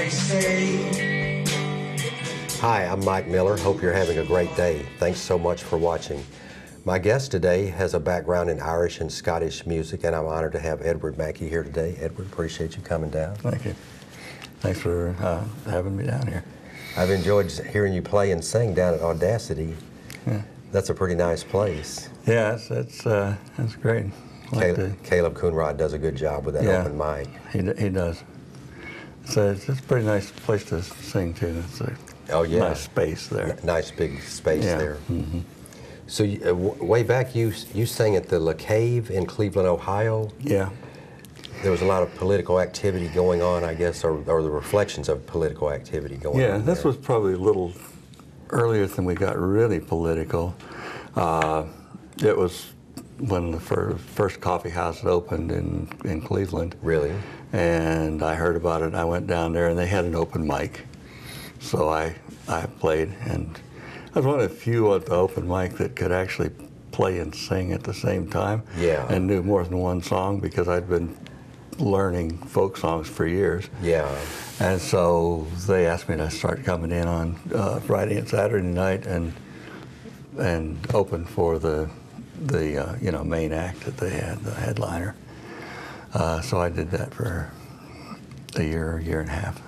they say. Hi, I'm Mike Miller. Hope you're having a great day. Thanks so much for watching. My guest today has a background in Irish and Scottish music, and I'm honored to have Edward Macke here today. Edward, appreciate you coming down. Thank you. Thanks for having me down here. I've enjoyed hearing you play and sing down at Audacity. Yeah. That's a pretty nice place. Yeah, it's great. Caleb Coonrod does a good job with that open mic. He does. It's a pretty nice place to sing too. It's a nice space there. Nice big space there. Mm-hmm. So way back, you sang at the La Cave in Cleveland, Ohio. Yeah. There was a lot of political activity going on, I guess, or the reflections of political activity going on. Yeah, this was probably a little earlier than we got really political. It was when the first coffee house opened in Cleveland. Really? And I heard about it. I went down there, and they had an open mic. So I played, and I was one of the few at the open mic that could actually play and sing at the same time. Yeah. And knew more than one song because I'd been learning folk songs for years. Yeah. And so they asked me to start coming in on Friday and Saturday night and open for the main act that they had, the headliner. So I did that for a year and a half.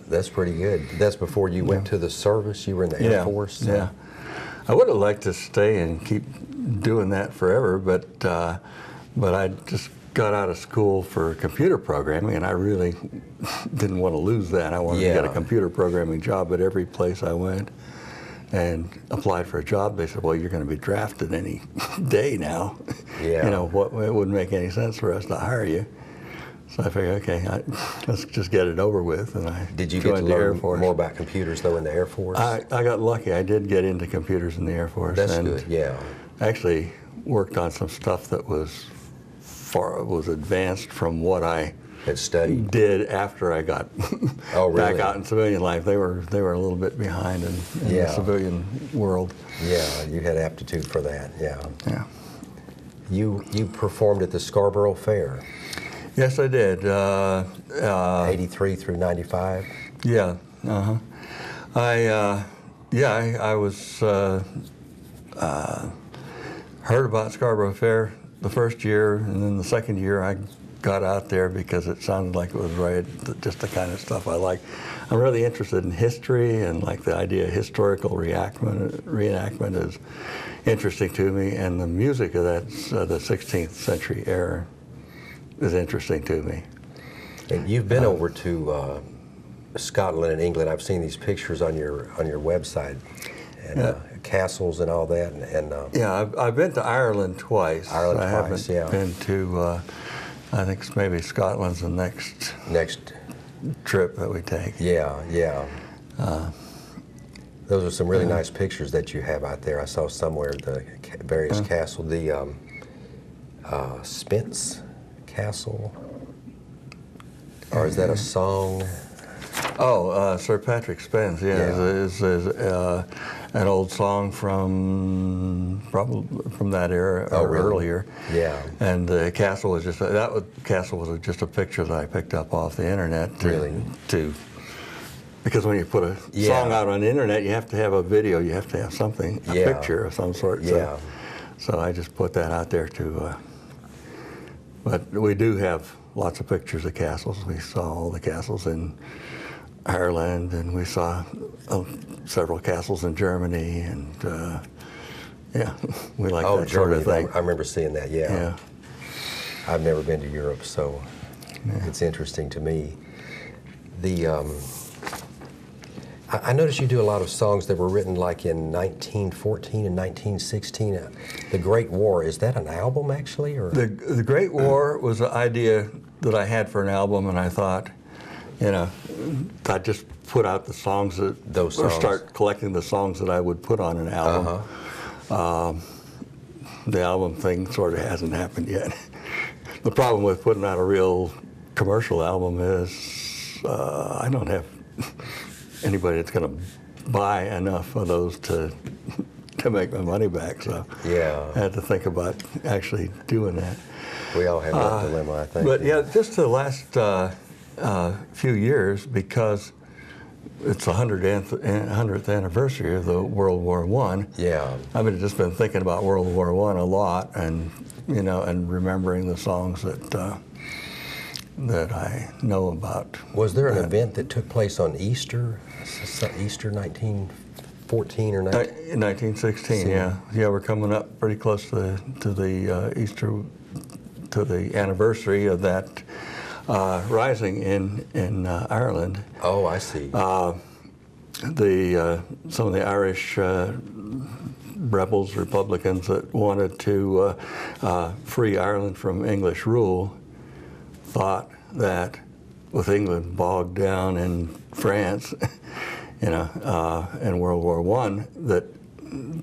That's pretty good. That's before you went to the service. You were in the Air Force. So. Yeah. I would have liked to stay and keep doing that forever, but I just got out of school for computer programming, and I really didn't want to lose that. I wanted to get a computer programming job at every place I went, and applied for a job. They said, "Well, you're going to be drafted any day now. Yeah. It wouldn't make any sense for us to hire you." So I figured, okay, let's just get it over with. And I Did you get to learn more about computers, though, in the Air Force? I got lucky. I did get into computers in the Air Force. That's good, yeah. Actually worked on some stuff that was advanced from what I had studied. Did after I got back out in civilian life. They were a little bit behind in the civilian world. Yeah, you had aptitude for that, yeah. Yeah. You performed at the Scarborough Fair. Yes, I did. 83 through 95? Yeah, I was heard about Scarborough Fair the first year, and then the second year I got out there because it sounded like it was just the kind of stuff I like. I'm really interested in history, and like the idea of historical reenactment is interesting to me, and the music of that the 16th century era is interesting to me. And you've been over to Scotland and England. I've seen these pictures on your website, and castles and all that. Yeah, I've been to Ireland twice. I haven't been to. I think maybe Scotland's the next trip that we take. Yeah, yeah. Those are some really nice pictures that you have out there. I saw somewhere the various castles. The Spence Castle, or is that a song? Oh, Sir Patrick Spence, is an old song from that era or earlier. Yeah. And the castle was just a picture that I picked up off the internet. Because when you put a song out on the internet, you have to have a video, you have to have something, a picture of some sort. So I just put that out there too. But we do have lots of pictures of castles. We saw all the castles in Ireland, and we saw several castles in Germany, and we like that sort of thing. I remember seeing that, yeah. I've never been to Europe, so it's interesting to me. I noticed you do a lot of songs that were written like in 1914 and 1916. The Great War, is that an album actually? Or? The Great War was an idea that I had for an album, and I thought, I'd just put out the songs or start collecting the songs that I would put on an album. The album thing sort of hasn't happened yet. The problem with putting out a real commercial album is I don't have anybody that's going to buy enough of those to make my money back. So I had to think about actually doing that. We all have that dilemma, I think. But just the last few years, because it's the 100th anniversary of the World War I. Yeah. I've just been thinking about World War I a lot, and and remembering the songs that I know about. Was there an event that took place on Easter? Easter 1914 or 1916? Yeah, we're coming up pretty close to the Easter, to the anniversary of that rising in Ireland. Oh, I see. Some of the Irish rebels, Republicans that wanted to free Ireland from English rule, thought that with England bogged down in France, in World War I, that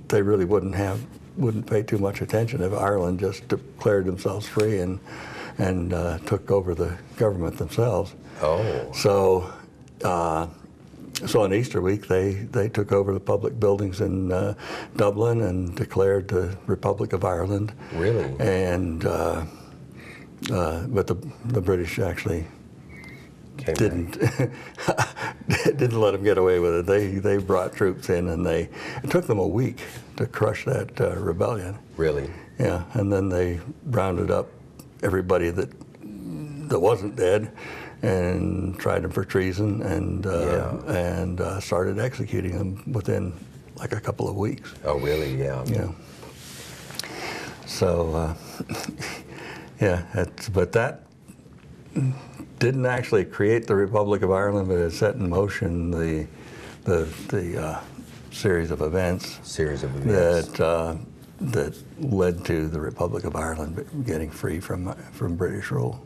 they really wouldn't pay too much attention if Ireland just declared themselves free and took over the government themselves. Oh. So on Easter week, they took over the public buildings in Dublin and declared the Republic of Ireland. Really? And but the British actually didn't let them get away with it. They brought troops in, and it took them a week to crush that rebellion. Really? Yeah, and then they rounded up everybody that wasn't dead and tried them for treason, and started executing them within like a couple of weeks. Oh, really? Yeah. Yeah. So, but that didn't actually create the Republic of Ireland, but it set in motion the series of events. That led to the Republic of Ireland getting free from British rule.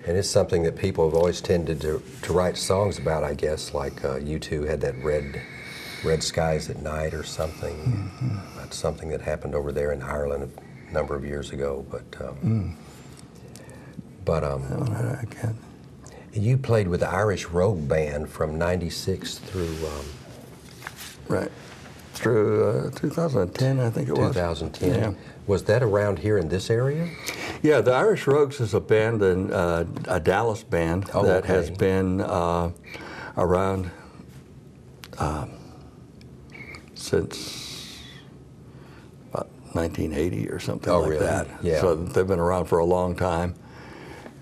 And it's something that people have always tended to write songs about, I guess, like U2 had that Red Skies at Night or something. Mm-hmm. That's something that happened over there in Ireland a number of years ago. You played with the Irish Rogue Band from '96 through... Right. Through 2010, I think it was. 2010. Yeah. Was that around here in this area? Yeah, the Irish Rogues is a band, a Dallas band that has been around since about 1980 or something like really? that. Yeah. So they've been around for a long time,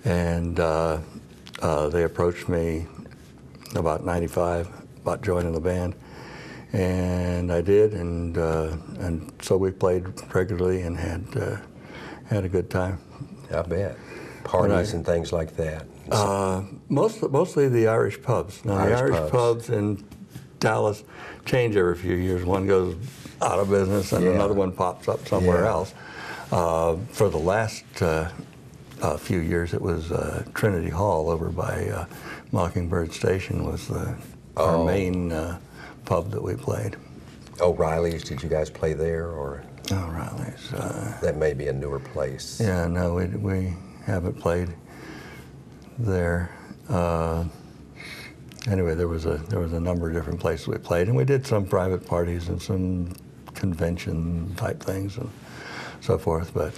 and they approached me about '95 about joining the band. And I did, and so we played regularly and had a good time. I bet. Parties and things like that. Mostly the Irish pubs. Now, the Irish pubs in Dallas change every few years. One goes out of business, and another one pops up somewhere else. For the last few years, it was Trinity Hall over by Mockingbird Station was our main pub that we played. O'Reilly's, did you guys play there, or? O'Reilly's. That may be a newer place. Yeah, no, we haven't played there. Anyway, there was a number of different places we played, and we did some private parties and some convention type things and so forth. But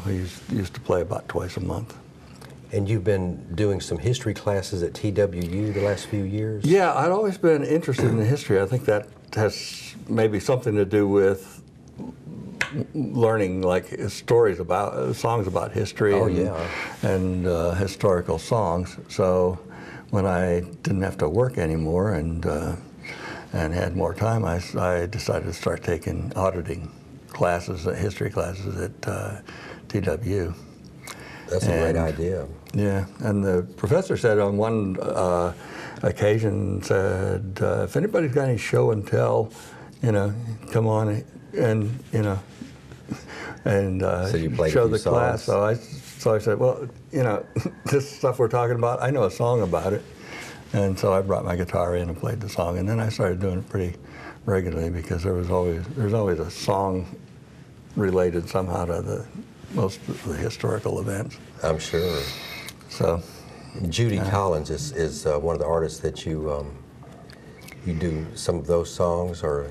we used to play about twice a month. And you've been doing some history classes at TWU the last few years? Yeah, I'd always been interested in history. I think that has maybe something to do with learning like songs about history and historical songs. So when I didn't have to work anymore and had more time, I decided to start taking auditing classes, history classes at TWU. That's a great idea. Yeah, and the professor said on one occasion, if anybody's got any show and tell, come on and So you played show a few the class. songs. So I said, well, this stuff we're talking about, I know a song about it. And so I brought my guitar in and played the song, and then I started doing it pretty regularly because there's always a song related somehow to most of the historical events. I'm sure. So, Judy Collins is one of the artists that you do some of those songs, or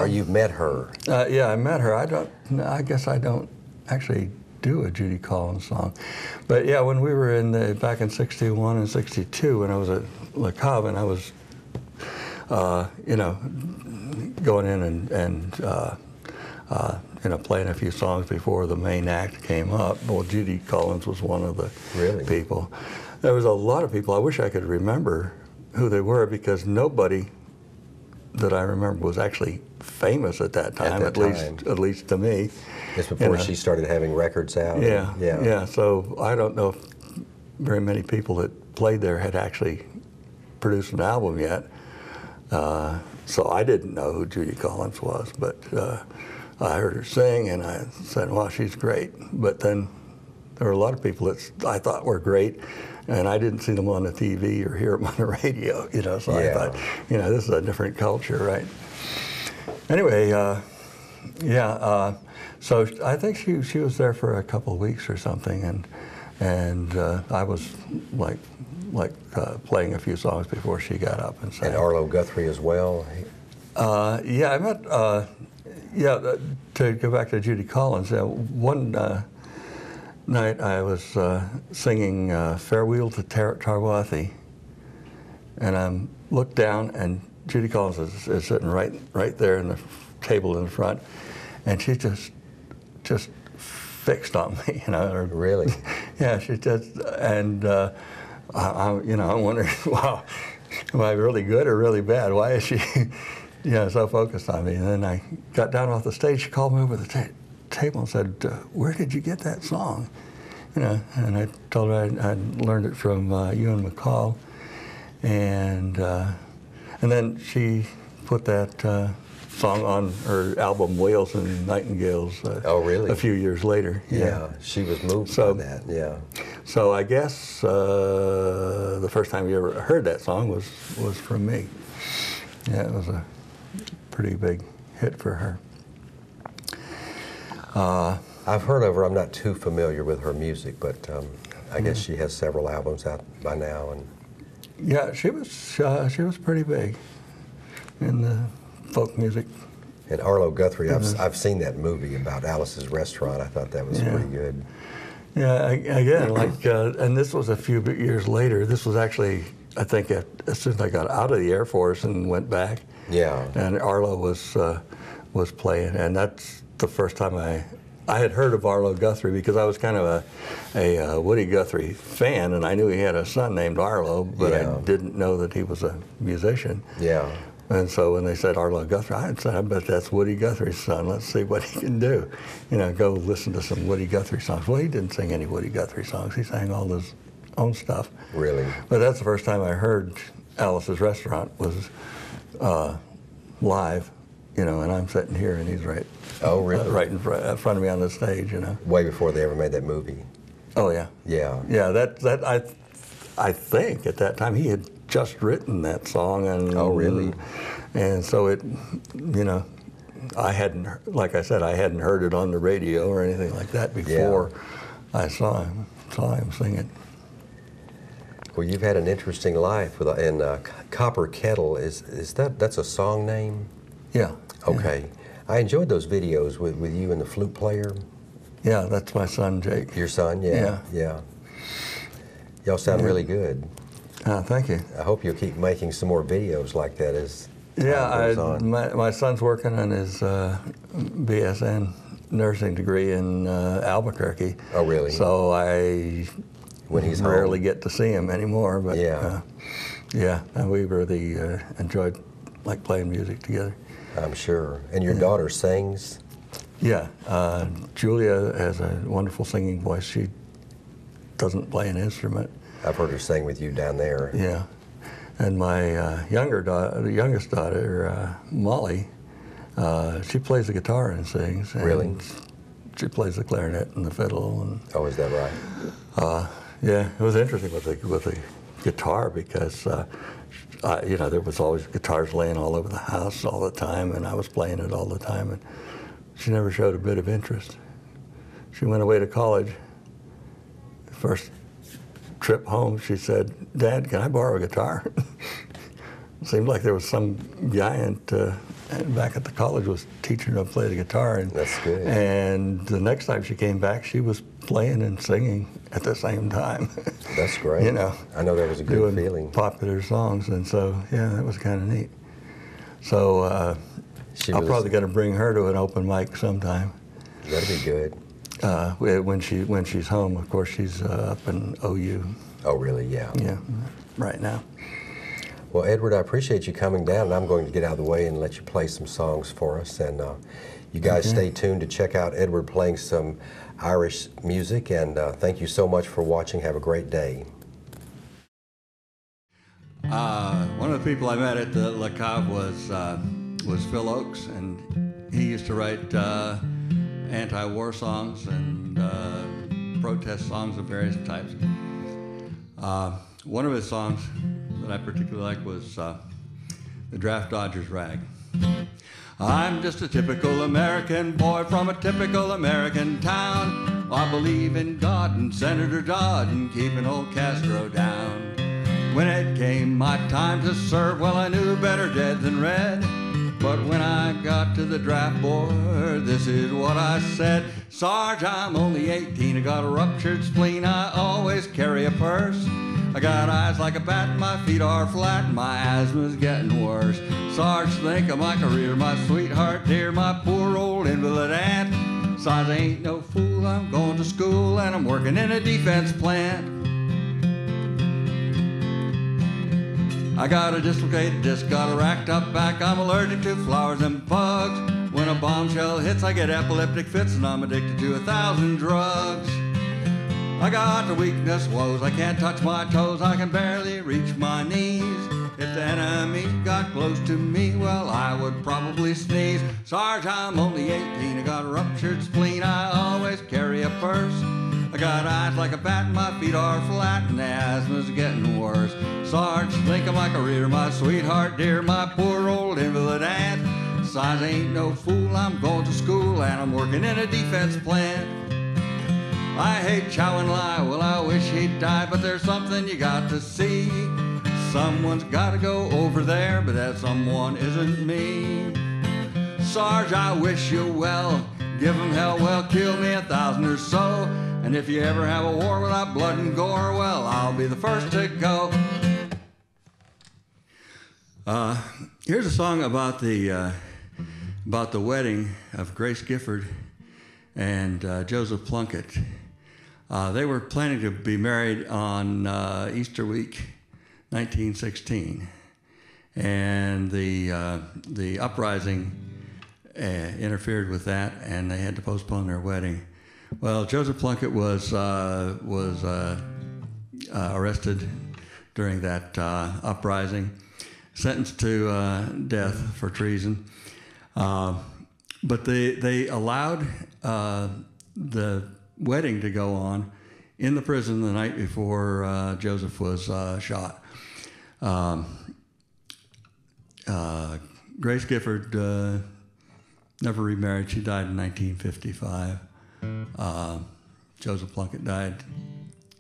you've met her? Yeah, I met her. I guess I don't actually do a Judy Collins song, but yeah, when we were back in '61 and '62, when I was Le Cave, and I was, you know, going in and you know, playing a few songs before the main act came up. Well, Judy Collins was one of the people. There was a lot of people. I wish I could remember who they were, because nobody that I remember was actually famous at that time. At least to me. It's before she started having records out. Yeah. So I don't know if very many people that played there had actually produced an album yet. So I didn't know who Judy Collins was, but I heard her sing, and I said, "Wow, she's great." But then there were a lot of people that I thought were great, and I didn't see them on the TV or hear them on the radio. You know, so I thought, you know, this is a different culture, right? Anyway, so I think she was there for a couple of weeks or something, and I was like playing a few songs before she got up and sang. And Arlo Guthrie as well. Yeah, I met. To go back to Judy Collins, one night I was singing "Farewell to Tarwathie," and I looked down, and Judy Collins is sitting right there in the table in the front, and she just fixed on me, you know. Really? Yeah, she just, and I'm wondering, wow, am I really good or really bad? Why is she, you know, so focused on me? And then I got down off the stage. She called me over the table and said, "Where did you get that song?" You know, and I told her I'd learned it from Ewan McCall, and then she put that song on her album Whales and Nightingales. Oh, really? A few years later. Yeah, she was moved by that. Yeah. So I guess the first time you ever heard that song was from me. Yeah, it was a pretty big hit for her. I've heard of her. I'm not too familiar with her music, but I guess she has several albums out by now. And yeah, she was pretty big in the folk music. And Arlo Guthrie, I've seen that movie about Alice's Restaurant. I thought that was pretty good. Yeah, again, like, and this was a few years later. This was actually, I think, as soon as I got out of the Air Force and went back. Yeah. And Arlo was playing, and that's the first time I had heard of Arlo Guthrie, because I was kind of a Woody Guthrie fan, and I knew he had a son named Arlo, but I didn't know that he was a musician. Yeah. And so when they said Arlo Guthrie, I said, "I bet that's Woody Guthrie's son. Let's see what he can do. You know, go listen to some Woody Guthrie songs." Well, he didn't sing any Woody Guthrie songs. He sang all his own stuff. Really? But that's the first time I heard Alice's Restaurant was live, you know, and I'm sitting here and he's right in front of me on the stage, you know. Way before they ever made that movie. Oh, yeah. Yeah. Yeah, I think at that time he had just written that song. And oh, really? And so it, you know, I hadn't, like I said, I hadn't heard it on the radio or anything like that before I saw him sing it. Well, you've had an interesting life with, and Copper Kettle, that's a song name? Yeah. Okay. Yeah. I enjoyed those videos with you and the flute player. Yeah, that's my son, Jake. Your son, yeah. Y'all sound really good. Thank you. I hope you'll keep making some more videos like that as time goes on. My son's working on his BSN nursing degree in Albuquerque. Oh, really? So I rarely get to see him anymore. But and we really enjoyed playing music together. I'm sure. And your daughter sings? Yeah, Julia has a wonderful singing voice. She doesn't play an instrument. I've heard her sing with you down there. Yeah, and my youngest daughter, Molly, she plays the guitar and sings. And really? She plays the clarinet and the fiddle. And, oh, is that right? Yeah, it was interesting with the guitar because you know, there was always guitars laying all over the house all the time, and I was playing it all the time, and she never showed a bit of interest. She went away to college. The first trip home, she said, "Dad, can I borrow a guitar?" It seemed like there was some guy back at the college was teaching her to play the guitar. And, that's good. And the next time she came back, she was playing and singing at the same time. That's great. You know, I know that was a good doing feeling. popular songs, and so yeah, that was kind of neat. So I'm probably going to bring her to an open mic sometime. That'd be good. When she's home, of course, she's up in OU. Oh, really? Yeah. Yeah, right now. Well, Edward, I appreciate you coming down, and I'm going to get out of the way and let you play some songs for us. And you guys stay tuned to check out Edward playing some Irish music. And thank you so much for watching. Have a great day. One of the people I met at the La Cave was Phil Oakes, and he used to write anti-war songs and protest songs of various types. One of his songs that I particularly liked was the Draft Dodgers Rag. I'm just a typical American boy from a typical American town. I believe in God and Senator Dodd and keeping old Castro down. When it came my time to serve, well, I knew better dead than red. But when I got to the draft board, this is what I said. Sarge, I'm only 18, I got a ruptured spleen, I always carry a purse. I got eyes like a bat, my feet are flat, and my asthma's getting worse. Sarge, think of my career, my sweetheart dear, my poor old invalid aunt. Sarge, I ain't no fool, I'm going to school, and I'm working in a defense plant. I got a dislocated disc, got a racked up back, I'm allergic to flowers and bugs. When a bombshell hits, I get epileptic fits, and I'm addicted to 1,000 drugs. I got the weakness woes, I can't touch my toes, I can barely reach my knees. If the enemy got close to me, well, I would probably sneeze. Sarge, I'm only 18, I got a ruptured spleen, I always carry a purse. I got eyes like a bat, my feet are flat, and the asthma's getting worse. Sarge, think of my career, my sweetheart dear, my poor old invalid aunt. Sarge, ain't no fool, I'm going to school, and I'm working in a defense plant. I hate Chow and Lie, well, I wish he'd die, but there's something you got to see. Someone's got to go over there, but that someone isn't me. Sarge, I wish you well, give him hell, well, kill me 1,000 or so. And if you ever have a war without blood and gore, well, I'll be the first to go. Here's a song about the wedding of Grace Gifford and Joseph Plunkett. They were planning to be married on Easter week, 1916, and the uprising interfered with that, and they had to postpone their wedding. Well, Joseph Plunkett was arrested during that uprising, sentenced to death for treason, but they allowed the wedding to go on in the prison the night before Joseph was shot. Grace Gifford never remarried. She died in 1955. Joseph Plunkett died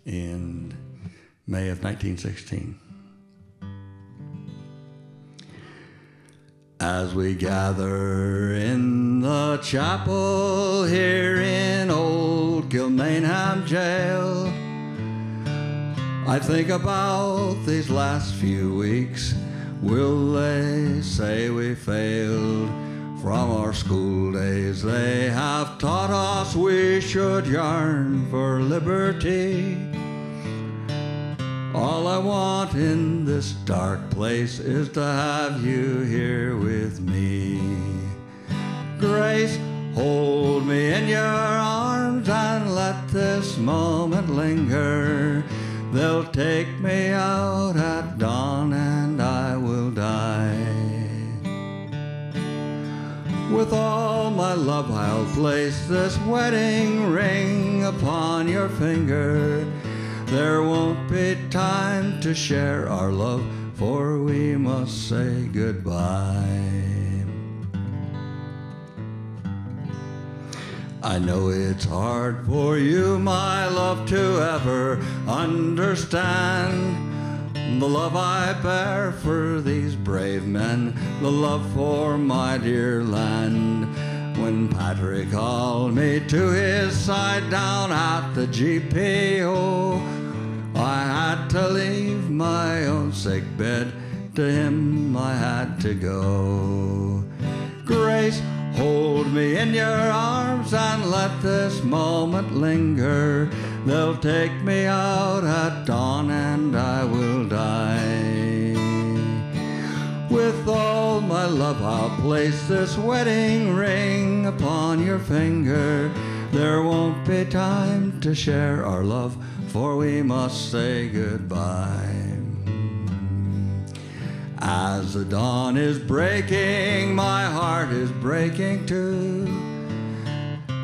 in May of 1916. As we gather in the chapel here in old Kilmainham jail, I think about these last few weeks. Will they say we failed? From our school days they have taught us we should yearn for liberty. All I want in this dark place is to have you here with me. Grace, hold me in your arms and let this moment linger. They'll take me out at dawn and I will die. With all my love I'll place this wedding ring upon your finger. There won't be time to share our love, for we must say goodbye. I know it's hard for you, my love, to ever understand the love I bear for these brave men, the love for my dear land. when Patrick called me to his side down at the GPO, I had to leave my own sick bed. To him I had to go. Grace, hold me in your arms and let this moment linger. They'll take me out at dawn and I will die. With all my love I'll place this wedding ring upon your finger. There won't be time to share our love, for we must say goodbye. As the dawn is breaking, my heart is breaking too.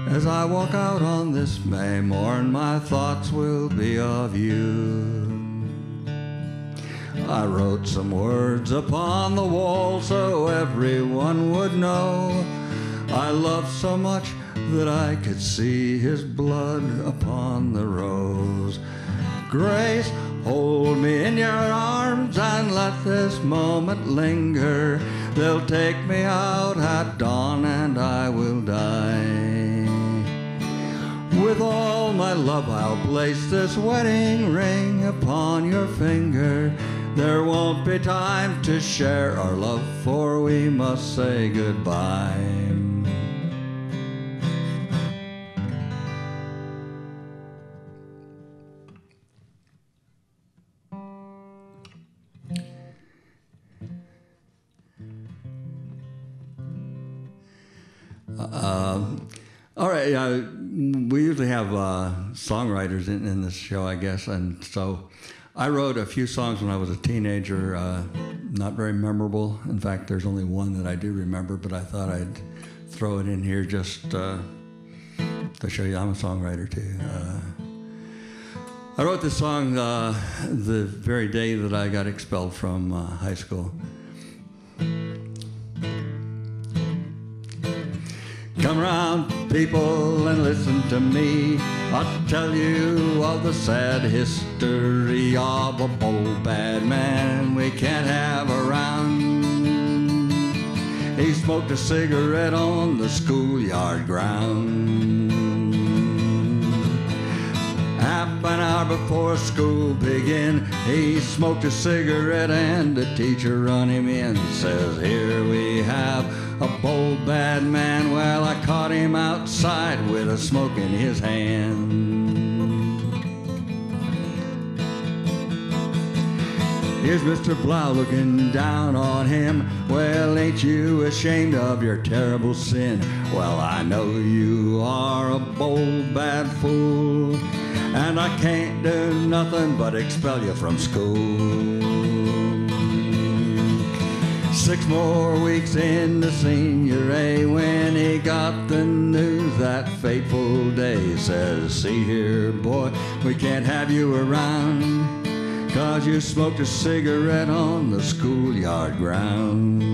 As I walk out on this May morn, my thoughts will be of you. I wrote some words upon the wall so everyone would know I loved so much that I could see his blood upon the rose. Grace, hold me in your arms and let this moment linger. They'll take me out at dawn and I will die. With all my love I'll place this wedding ring upon your finger. There won't be time to share our love, for we must say goodbye. All right, we usually have songwriters in this show, I guess, and so I wrote a few songs when I was a teenager, not very memorable. In fact, there's only one that I do remember, but I thought I'd throw it in here just to show you I'm a songwriter too. I wrote this song the very day that I got expelled from high school. Come around, people, and listen to me. I'll tell you of the sad history of a bold, bad man we can't have around. He smoked a cigarette on the schoolyard ground. Half an hour before school began, he smoked a cigarette and the teacher run him in. Says, here we have a bold, bad man. Well, I caught him outside with a smoke in his hand. Here's Mr. Blau looking down on him. Well, ain't you ashamed of your terrible sin? Well, I know you are a bold, bad fool, and I can't do nothing but expel you from school. 6 more weeks into senior A when he got the news that fateful day. Says, see here, boy, we can't have you around, 'cause you smoked a cigarette on the schoolyard ground.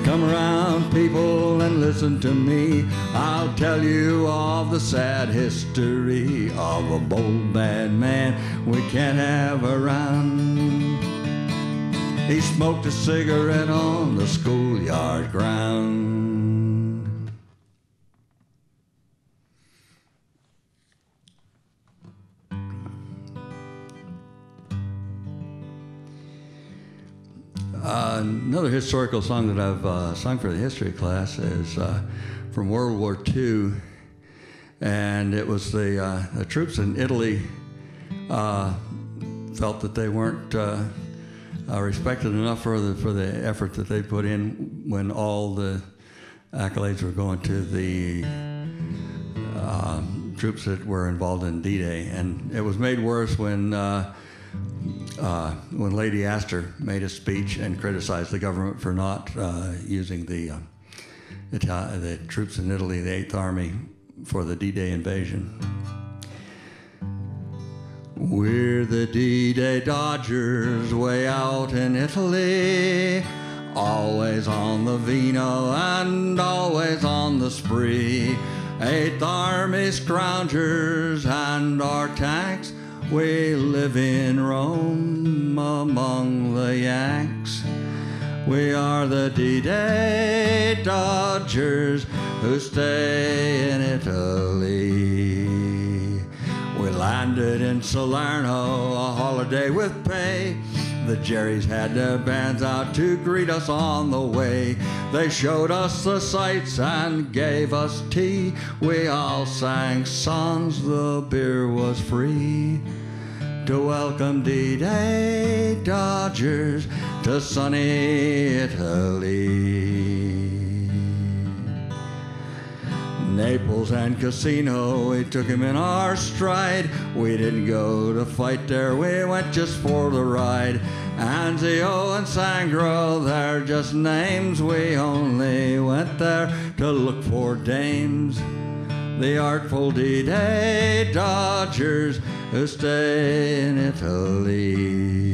Come around, people, and listen to me. I'll tell you of the sad history of a bold, bad man we can't have around. He smoked a cigarette on the schoolyard ground. Another historical song that I've sung for the history class is from World War II, and it was the troops in Italy felt that they weren't respected enough for the effort that they put in when all the accolades were going to the troops that were involved in D-Day, and it was made worse when Lady Astor made a speech and criticized the government for not using the troops in Italy, the 8th Army, for the D-Day invasion. We're the D-Day Dodgers way out in Italy, always on the vino and always on the spree. 8th Army scroungers and our tanks, we live in Rome among the Yanks. We are the D-Day Dodgers who stay in Italy. We landed in Salerno, a holiday with pay. The Jerrys had their bands out to greet us on the way. They showed us the sights and gave us tea. We all sang songs, the beer was free. To welcome D-Day Dodgers to sunny Italy. Naples and Casino, we took him in our stride. We didn't go to fight there, we went just for the ride. Anzio and Sangro, they're just names. We only went there to look for dames. The artful D-Day Dodgers who stay in Italy.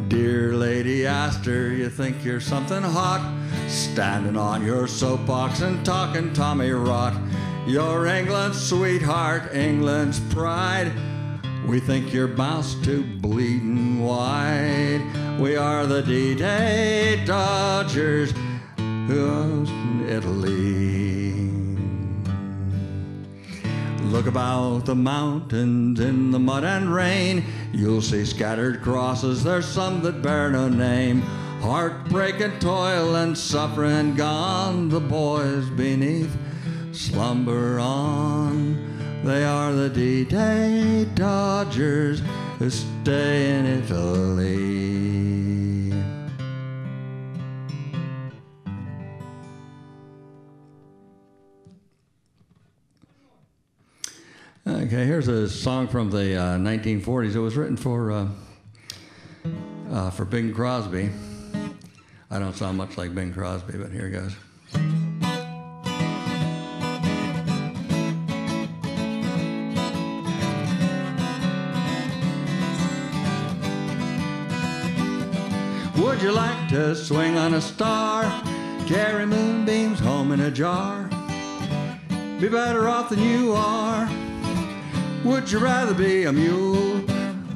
Dear Lady Astor, you think you're something hot, standing on your soapbox and talking Tommy rot. You're England's sweetheart, England's pride. We think you're bounced to bleeding wide. We are the D-Day Dodgers who's in Italy. Look about the mountains in the mud and rain. You'll see scattered crosses, there's some that bear no name. Heartbreak and toil and suffering gone, the boys beneath slumber on. They are the D-Day Dodgers who stay in Italy. Okay, here's a song from the 1940s. It was written for Bing Crosby. I don't sound much like Bing Crosby, but here it goes. Would you like to swing on a star, carry moonbeams home in a jar, be better off than you are? Would you rather be a mule?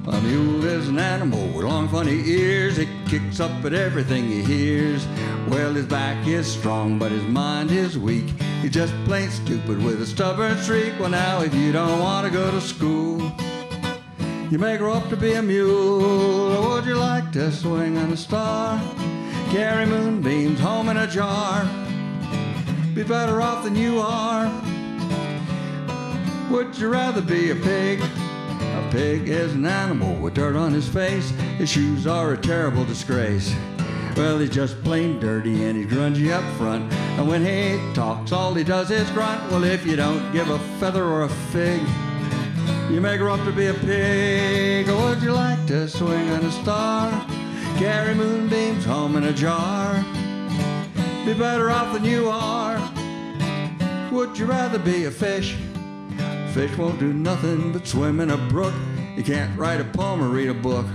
A mule is an animal with long funny ears. It kicks up at everything he hears. Well, his back is strong, but his mind is weak. He's just plain stupid with a stubborn streak. Well, now if you don't want to go to school, you may grow up to be a mule. Or would you like to swing on a star, carry moonbeams home in a jar, be better off than you are? Would you rather be a pig? A pig is an animal with dirt on his face. His shoes are a terrible disgrace. Well, he's just plain dirty and he's grungy up front. And when he talks, all he does is grunt. Well, if you don't give a feather or a fig, you may grow up to be a pig. Or would you like to swing on a star, carry moonbeams home in a jar, be better off than you are? Would you rather be a fish? Fish won't do nothing but swim in a brook. He can't write a poem or read a book.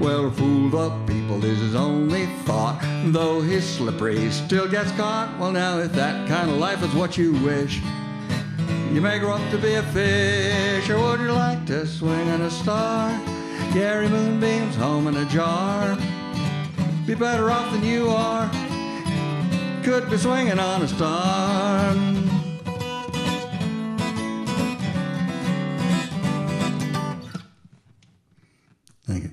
Well, to fool the people is his only thought. Though he's slippery, he still gets caught. Well, now if that kind of life is what you wish, you may grow up to be a fish. Or would you like to swing on a star, carry moonbeams home in a jar, be better off than you are? Could be swinging on a star. Thank you.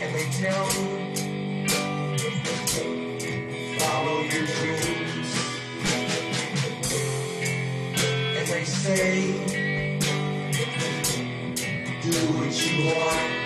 And they tell me, follow your dreams. And they say, do what you want.